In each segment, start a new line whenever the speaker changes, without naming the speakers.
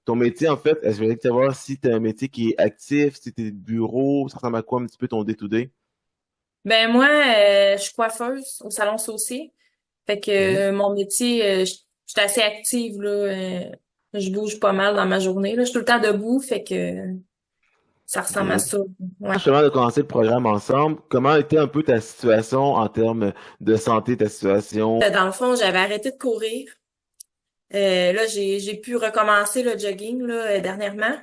Ton métier, en fait, je voulais savoir si tu as un métier qui est actif, si tu es de bureau, ça ressemble à quoi un petit peu ton day-to-day?
Ben moi, je suis coiffeuse au salon Saucier. Fait que
Mhm.
mon métier, je suis assez active là. Je bouge pas mal dans ma journée là. Je suis tout le temps debout, fait que ça ressemble à
Good.
ça. Ouais.
Justement, de commencer le programme ensemble, comment était un peu ta situation en termes de santé, ta situation?
Dans le fond, j'avais arrêté de courir. Là, j'ai pu recommencer le jogging là dernièrement.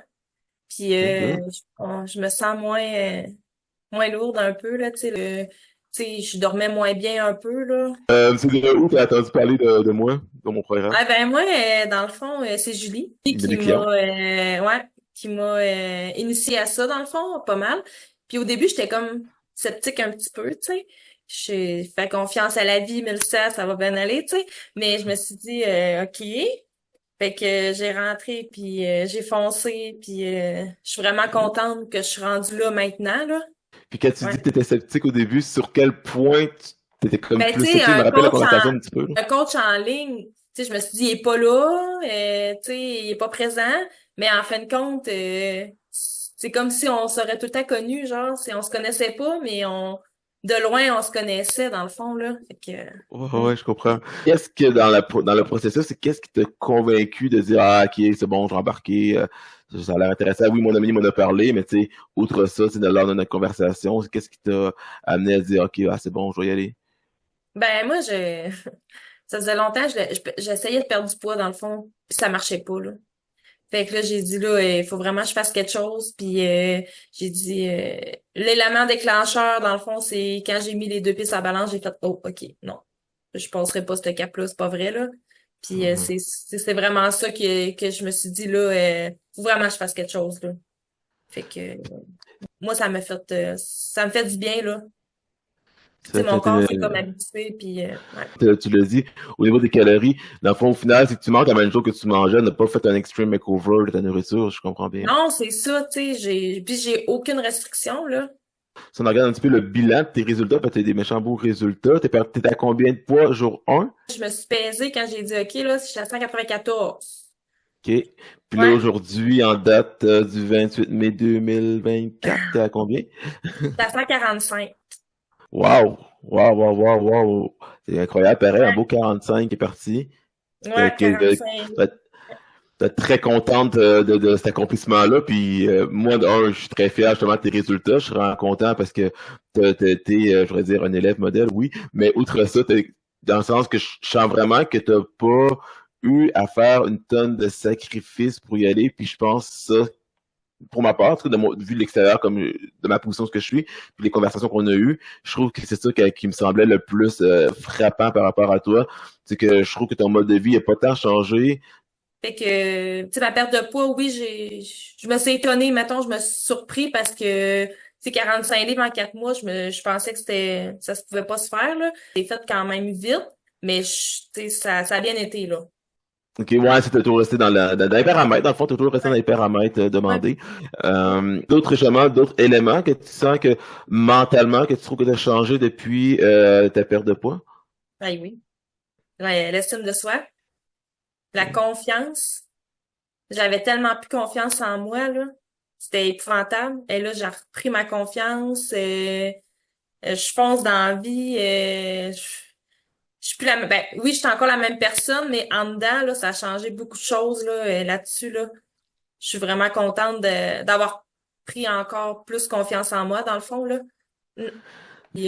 Puis
Ok, good.
je me sens moins lourde un peu là. Tu sais, je dormais moins bien un peu là.
C'est de où tu as entendu parler de moi, de mon programme?
Ah ben moi, dans le fond, c'est Julie
Des clients.
qui m'a initié à ça dans le fond, pas mal. Puis au début, j'étais comme sceptique un petit peu, tu sais. J'ai fait confiance à la vie, mais ça va bien aller, tu sais. Mais je me suis dit, OK. Fait que j'ai rentré, puis j'ai foncé, puis je suis vraiment contente que je suis rendue là maintenant, là.
Puis quand tu dis
Ouais.
que tu étais sceptique au début, sur quel point tu étais comme
Ben, tu
plus
sais,
sceptique? Je me rappelle la conversation un petit peu, là.
un coach en ligne, tu sais, je me suis dit, il est pas là, tu sais, il est pas présent, mais en fin de compte, c'est comme si on serait tout le temps connus, genre, si on se connaissait pas, mais de loin, on se connaissait, dans le fond, là. Fait
Ouais,
que,
ouais, je comprends. Qu'est-ce que dans le processus, c'est qu'est-ce qui t'a convaincu de dire ah ok c'est bon, je vais embarquer, ça a l'air intéressant. Oui, mon ami m'en a parlé, mais tu sais, outre ça, c'est de l'ordre de notre conversation, qu'est-ce qui t'a amené à dire ok ah c'est bon, je vais y aller.
ben, moi, ça faisait longtemps, j'essayais de perdre du poids, dans le fond, puis ça marchait pas, là. Fait que là, j'ai dit, là, il faut vraiment que je fasse quelque chose. Puis j'ai dit, l'élément déclencheur, dans le fond, c'est quand j'ai mis les deux pistes à balance, j'ai fait, oh, OK, non, je passerai pas ce cap-là, c'est pas vrai, là. Puis
Mhm.
c'est vraiment ça que je me suis dit, là, faut vraiment que je fasse quelque chose, là. Fait que moi, ça me fait du bien, là. Tu sais,
Ça,
mon corps, c'est comme habitué, puis ouais.
tu l'as dit, au niveau des calories, dans le fond, au final, c'est que tu manges la même chose que tu mangeais, n'a pas fait un extreme makeover de ta nourriture, je comprends bien.
Non, c'est ça, tu sais, puis j'ai aucune restriction, là.
Si on regarde un petit peu le bilan de tes résultats, peut-être des méchants beaux résultats, t'es à combien de poids jour un?
Je me suis pesée quand j'ai dit OK, là, je suis à 194.
OK. Puis là,
Ouais,
aujourd'hui, en date du 28 mai 2024, t'es à combien?
je suis à 145.
Waouh! Waouh, waouh, waouh, waouh! C'est incroyable, pareil, un
Ouais,
beau 45 est parti.
ouais,
Tu
45.
vas être très contente de cet accomplissement-là. Puis moi, je suis très fier justement de tes résultats. Je suis vraiment content parce que t'as été, je voudrais dire, un élève modèle, oui. Mais outre ça, dans le sens que je sens vraiment que t'as pas eu à faire une tonne de sacrifices pour y aller. Puis je pense ça pour ma part, vu de l'extérieur, comme de ma position ce que je suis, puis les conversations qu'on a eues, je trouve que c'est ça qui me semblait le plus frappant par rapport à toi. C'est que je trouve que ton mode de vie n'a pas tant changé.
Fait que, tu sais, ma perte de poids, oui, je me suis étonnée, mettons, je me suis surpris parce que, tu sais, 45 livres en 4 mois, je pensais que ça se pouvait pas se faire, là. C'est fait quand même vite, mais, tu sais, ça a bien été, là.
Ok, ouais, c'est toujours resté dans les paramètres. Dans le fond, t'as toujours resté dans
Ouais,
les paramètres
ouais.
demandés. D'autres éléments que tu sens que mentalement, que tu trouves que tu as changé depuis ta perte de poids?
Ouais, oui. Ouais, l'estime de soi, la
Ok.
confiance. J'avais tellement plus confiance en moi, là. C'était épouvantable. Et là, j'ai repris ma confiance. Je fonce dans la vie. Je suis plus ben, oui, je suis encore la même personne, mais en dedans, là, ça a changé beaucoup de choses, là, là-dessus, là. Je suis vraiment contente d'avoir pris encore plus confiance en moi, dans le fond, là. Mm. Puis,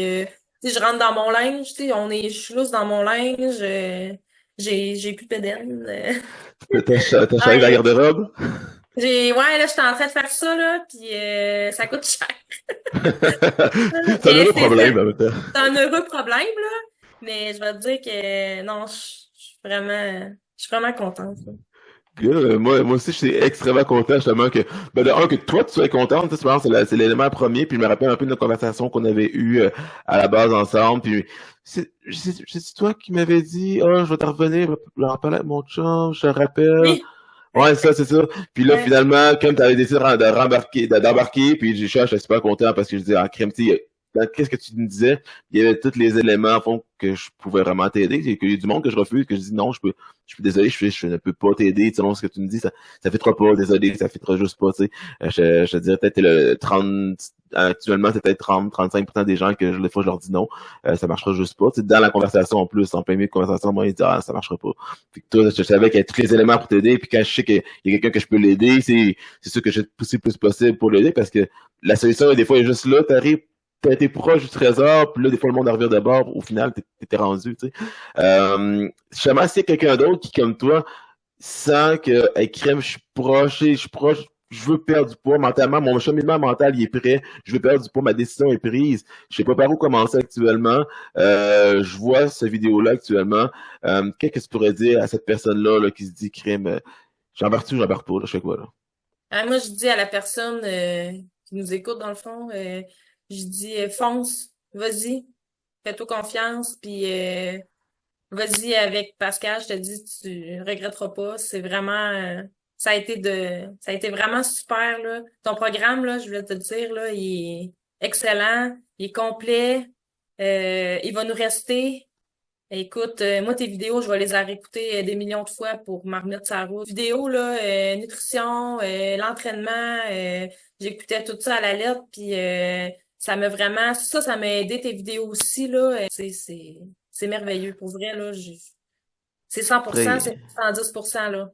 tu sais, je rentre dans mon linge, tu sais, je suis lousse dans mon linge, j'ai plus de bédaine.
T'as changé la
Ouais,
garde-robe?
ouais, là, je suis en train de faire ça, là, puis ça coûte cher.
C'est un
Mais
heureux problème, en même temps.
c'est un heureux problème, là. Mais je vais te dire que non, je suis vraiment contente, là.
Moi aussi, je suis extrêmement content, justement, que, ben, de un, que toi, tu sois contente, tu sais, c'est l'élément premier, puis je me rappelle un peu de notre conversation qu'on avait eue à la base ensemble, puis c'est toi qui m'avais dit, oh, je vais te revenir, je vais en parler avec mon chum, je te rappelle.
Oui,
Ouais, ça, c'est ça. Puis là,
ouais,
finalement, comme tu avais décidé d'embarquer, puis je suis super content parce que je dis, ah, crème, tu sais, qu'est-ce que tu me disais, il y avait tous les éléments à fond que je pouvais vraiment t'aider. Il y a du monde que je refuse, que je dis non, je suis désolé, je ne peux pas t'aider selon ce que tu me dis, ça fitera pas, désolé, ça fitera juste pas, tu sais. Je te dirais peut-être que le 30, actuellement, c'est peut-être 30-35% des gens que des fois je leur dis non, ça marchera juste pas. Tu sais, dans la conversation en plus, en plein milieu de conversation, moi, ils disent ah, ça marchera pas. Puis que toi, je savais qu'il y a tous les éléments pour t'aider, puis quand je sais qu'il y a quelqu'un que je peux l'aider, c'est sûr que je vais pousser le plus possible pour l'aider parce que la solution, des fois, est juste là, t'arrives, t'as été proche du trésor, puis là, des fois, le monde en revient de bord, au final, t'es rendu, tu sais. Justement, s'il y a quelqu'un d'autre qui, comme toi, sent que, hey, crème, je suis proche, je veux perdre du poids mentalement, mon cheminement mental, il est prêt, je veux perdre du poids, ma décision est prise, je sais pas par où commencer actuellement, je vois cette vidéo-là actuellement, qu'est-ce que tu pourrais dire à cette personne-là, là, qui se dit, crème, j'embarque-tu ou j'embarque pas, là, je fais quoi, là?
Moi, je dis à la personne qui nous écoute, dans le fond, je dis fonce, vas-y, fais-toi confiance, puis vas-y avec Pascal, je te dis, tu regretteras pas. C'est vraiment, ça a été vraiment super, là. Ton programme, là, je voulais te le dire, là, il est excellent, il est complet, il va nous rester. Écoute, moi, tes vidéos, je vais les réécouter des millions de fois pour m'en remettre sur la route. Vidéo, là, nutrition, l'entraînement, j'écoutais tout ça à la lettre, puis ça m'a vraiment, ça m'a aidé tes vidéos aussi, là. C'est merveilleux. Pour vrai, là, c'est 100%,
Après,
c'est 110%, là.